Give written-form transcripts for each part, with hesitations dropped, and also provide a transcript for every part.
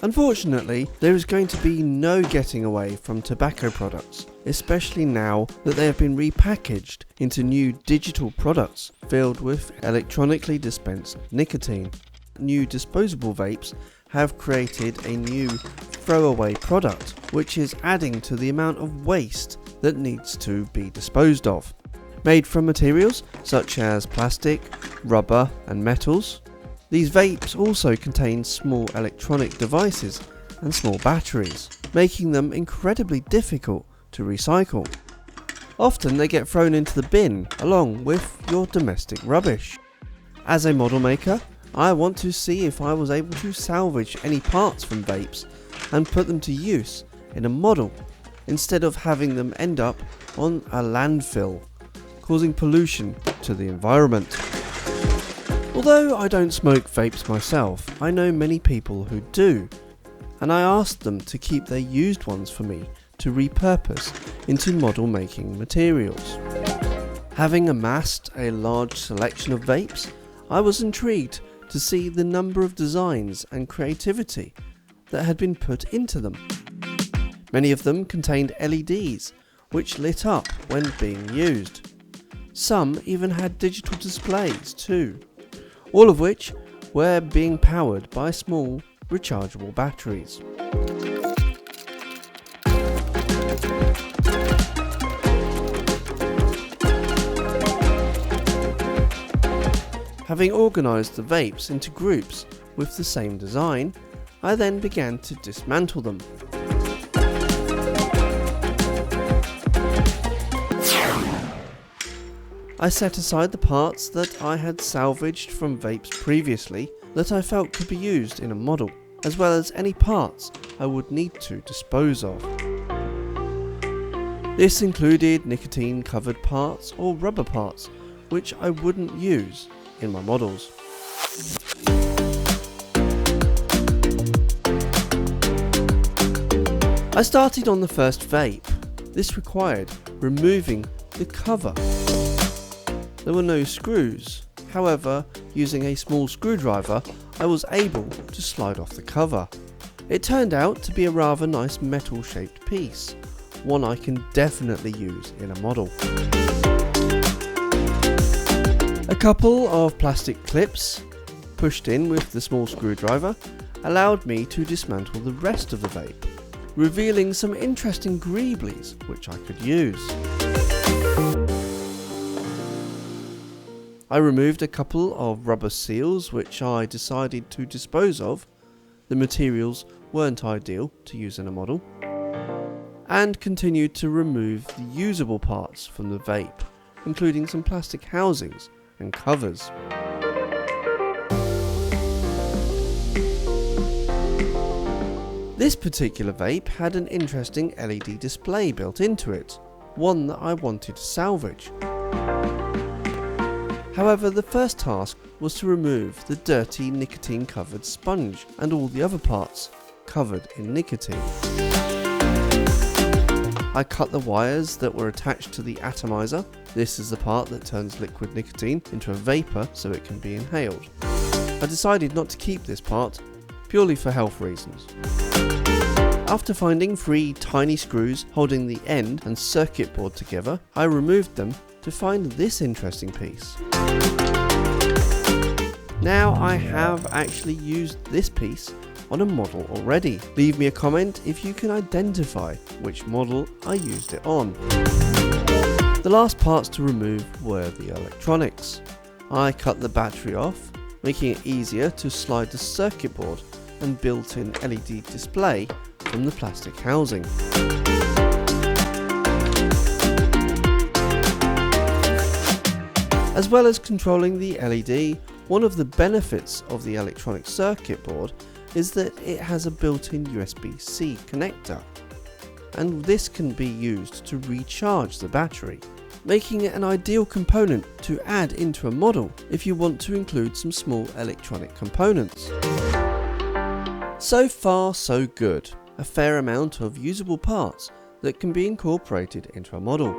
Unfortunately, there is going to be no getting away from tobacco products, especially now that they have been repackaged into new digital products filled with electronically dispensed nicotine. New disposable vapes have created a new throwaway product, which is adding to the amount of waste that needs to be disposed of. Made from materials such as plastic, rubber and metals, these vapes also contain small electronic devices and small batteries, making them incredibly difficult to recycle. Often they get thrown into the bin along with your domestic rubbish. As a model maker, I want to see if I was able to salvage any parts from vapes and put them to use in a model, instead of having them end up on a landfill, causing pollution to the environment. Although I don't smoke vapes myself, I know many people who do, and I asked them to keep their used ones for me to repurpose into model making materials. Having amassed a large selection of vapes, I was intrigued to see the number of designs and creativity that had been put into them. Many of them contained LEDs, which lit up when being used. Some even had digital displays too, all of which were being powered by small rechargeable batteries. Having organised the vapes into groups with the same design, I then began to dismantle them. I set aside the parts that I had salvaged from vapes previously that I felt could be used in a model, as well as any parts I would need to dispose of. This included nicotine covered parts or rubber parts which I wouldn't use in my models. I started on the first vape. This required removing the cover. There were no screws. However, using a small screwdriver, I was able to slide off the cover. It turned out to be a rather nice metal shaped piece, one I can definitely use in a model. A couple of plastic clips pushed in with the small screwdriver allowed me to dismantle the rest of the vape, revealing some interesting greeblies which I could use. I removed a couple of rubber seals which I decided to dispose of. The materials weren't ideal to use in a model. And continued to remove the usable parts from the vape, including some plastic housings and covers. This particular vape had an interesting LED display built into it, one that I wanted to salvage. However, the first task was to remove the dirty nicotine covered sponge and all the other parts covered in nicotine. I cut the wires that were attached to the atomizer. This is the part that turns liquid nicotine into a vapour so it can be inhaled. I decided not to keep this part, purely for health reasons. After finding 3 tiny screws holding the end and circuit board together, I removed them to find this interesting piece. Now I have actually used this piece on a model already. Leave me a comment if you can identify which model I used it on. The last parts to remove were the electronics. I cut the battery off, making it easier to slide the circuit board and built-in LED display from the plastic housing. As well as controlling the LED, one of the benefits of the electronic circuit board is that it has a built-in USB-C connector, and this can be used to recharge the battery, making it an ideal component to add into a model if you want to include some small electronic components. So far so good, a fair amount of usable parts that can be incorporated into a model.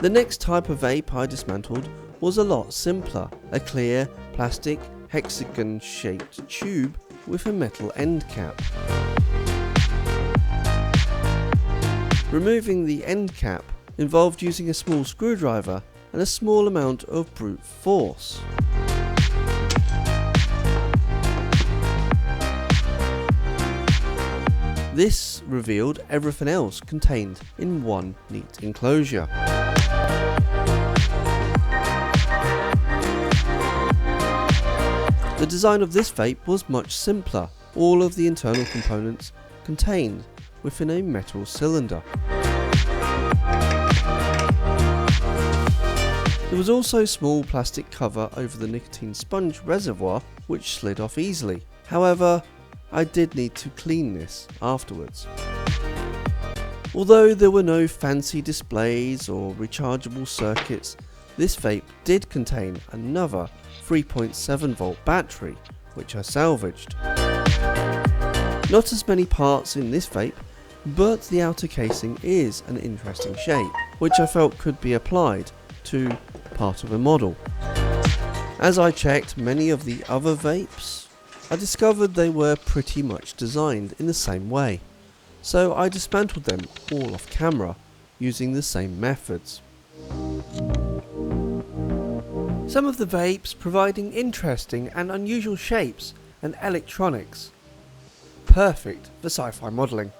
The next type of vape I dismantled was a lot simpler, a clear plastic hexagon shaped tube with a metal end cap. Removing the end cap involved using a small screwdriver and a small amount of brute force. This revealed everything else contained in one neat enclosure. The design of this vape was much simpler, all of the internal components contained within a metal cylinder. There was also a small plastic cover over the nicotine sponge reservoir which slid off easily. However, I did need to clean this afterwards. Although there were no fancy displays or rechargeable circuits, this vape did contain another 3.7 volt battery, which I salvaged. Not as many parts in this vape, but the outer casing is an interesting shape, which I felt could be applied to part of a model. As I checked many of the other vapes, I discovered they were pretty much designed in the same way, so I dismantled them all off camera using the same methods. Some of the vapes providing interesting and unusual shapes and electronics, perfect for sci-fi modelling.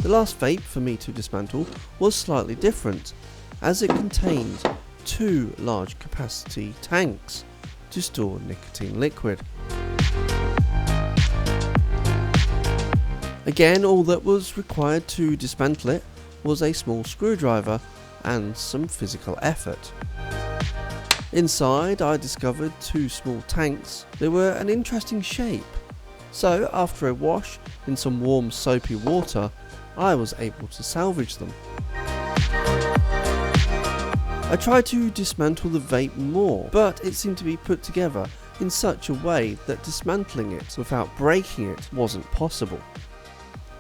The last vape for me to dismantle was slightly different, as it contained 2 large capacity tanks to store nicotine liquid. Again, all that was required to dismantle it was a small screwdriver and some physical effort. Inside I discovered 2 small tanks. They were an interesting shape, so after a wash in some warm soapy water I was able to salvage them. I tried to dismantle the vape more, but it seemed to be put together in such a way that dismantling it without breaking it wasn't possible.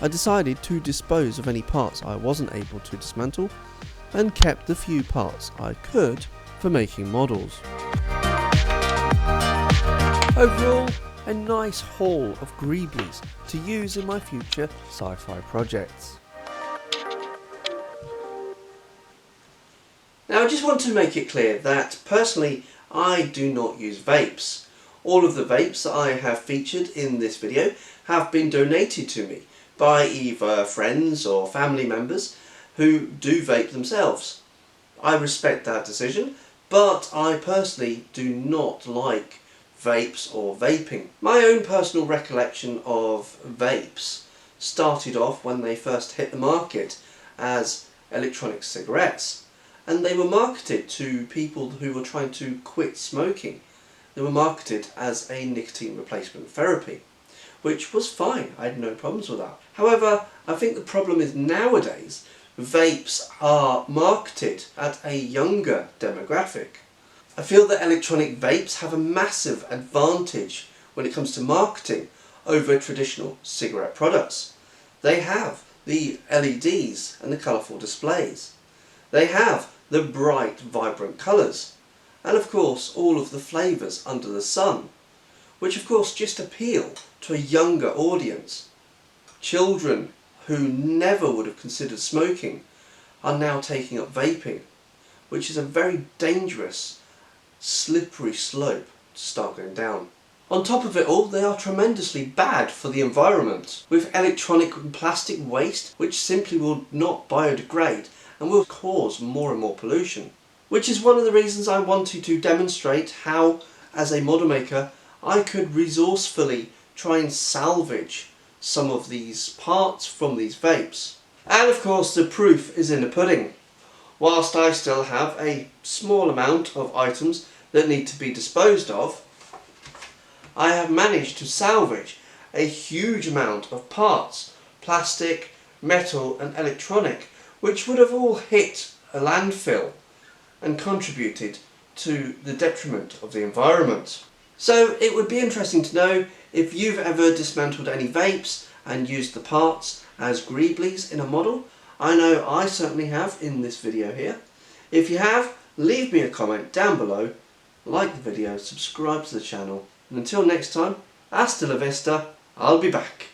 I decided to dispose of any parts I wasn't able to dismantle and kept the few parts I could for making models. Overall, a nice haul of greeblies to use in my future sci-fi projects. Now I just want to make it clear that personally I do not use vapes. All of the vapes that I have featured in this video have been donated to me by either friends or family members who do vape themselves. I respect that decision, but I personally do not like vapes or vaping. My own personal recollection of vapes started off when they first hit the market as electronic cigarettes. And they were marketed to people who were trying to quit smoking. They were marketed as a nicotine replacement therapy, which was fine. I had no problems with that. However, I think the problem is nowadays vapes are marketed at a younger demographic. I feel that electronic vapes have a massive advantage when it comes to marketing over traditional cigarette products. They have the LEDs and the colourful displays. They have the bright, vibrant colours, and of course all of the flavours under the sun, which of course just appeal to a younger audience. Children who never would have considered smoking are now taking up vaping, which is a very dangerous, slippery slope to start going down. On top of it all, they are tremendously bad for the environment, with electronic and plastic waste which simply will not biodegrade and will cause more and more pollution. Which is one of the reasons I wanted to demonstrate how, as a model maker, I could resourcefully try and salvage some of these parts from these vapes. And of course the proof is in the pudding. Whilst I still have a small amount of items that need to be disposed of, I have managed to salvage a huge amount of parts, plastic, metal and electronic, which would have all hit a landfill and contributed to the detriment of the environment. So it would be interesting to know if you've ever dismantled any vapes and used the parts as greeblies in a model. I know I certainly have in this video here. If you have, leave me a comment down below, like the video, subscribe to the channel, and until next time, hasta la vista, I'll be back.